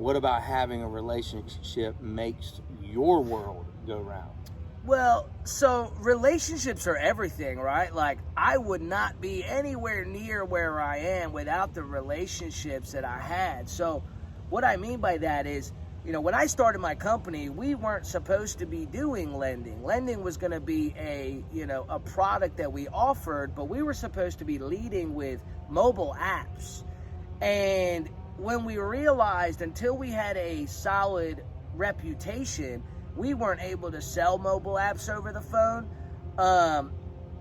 What about having a relationship makes your world go round? Well, so relationships are everything, right? Like, I would not be anywhere near where I am without the relationships that I had. So what I mean by that is, when I started my company, we weren't supposed to be doing lending. Lending was going to be a product that we offered, but we were supposed to be leading with mobile apps. And when we realized, until we had a solid reputation, we weren't able to sell mobile apps over the phone.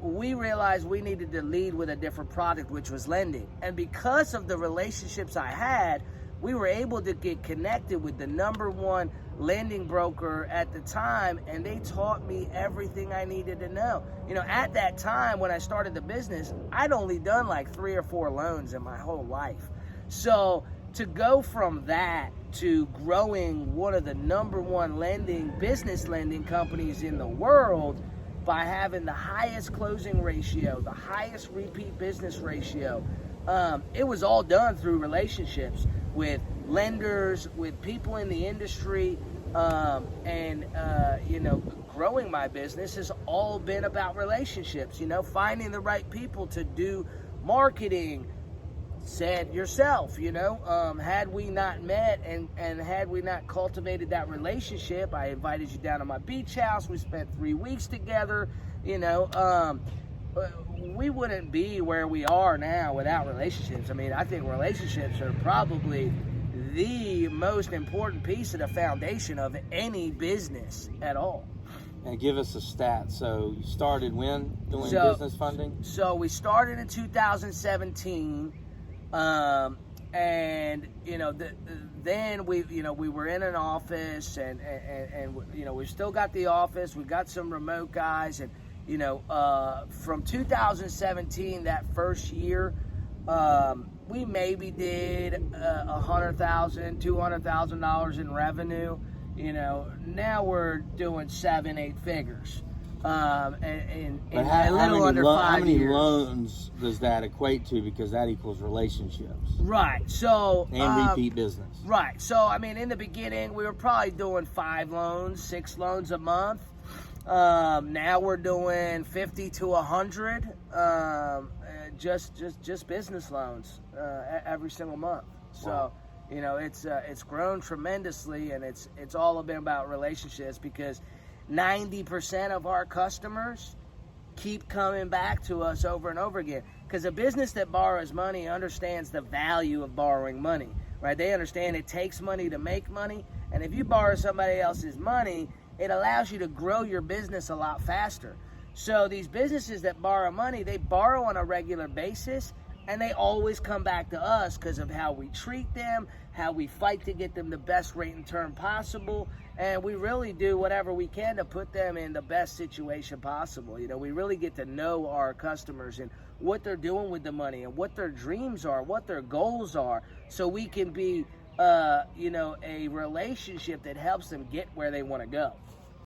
We realized we needed to lead with a different product, which was lending. And because of the relationships I had, we were able to get connected with the #1 lending broker at the time, and they taught me everything I needed to know. At that time when I started the business, I'd only done like 3 or 4 loans in my whole life. So to go from that to growing one of the #1 business lending companies in the world by having the highest closing ratio, the highest repeat business ratio, it was all done through relationships with lenders, with people in the industry, and growing my business has all been about relationships, finding the right people to do marketing. Said yourself, had we not met and had we not cultivated that relationship, I invited you down to my beach house, we spent 3 weeks together, we wouldn't be where we are now without relationships. I mean, I think relationships are probably the most important piece of the foundation of any business at all. And give us a stat. So you started when doing business funding? So we started in 2017. And then we were in an office, and we still got the office. We got some remote guys, and from 2017, that first year, we maybe did $100,000, $200,000 in revenue. Now we're doing 7-8 figures. And a little under 5 years. How many loans does that equate to? Because that equals relationships. Right. So and repeat business. Right. So I mean, in the beginning, we were probably doing 5 loans, 6 loans a month. Now we're doing 50 to 100, just business loans every single month. So it's grown tremendously, and it's all been about relationships, because 90% of our customers keep coming back to us over and over again, because a business that borrows money understands the value of borrowing money, right? They understand it takes money to make money, and if you borrow somebody else's money, it allows you to grow your business a lot faster. So these businesses that borrow money, they borrow on a regular basis, and they always come back to us because of how we treat them, how we fight to get them the best rate and term possible, and we really do whatever we can to put them in the best situation possible. We really get to know our customers and what they're doing with the money and what their dreams are, what their goals are, so we can be, a relationship that helps them get where they want to go.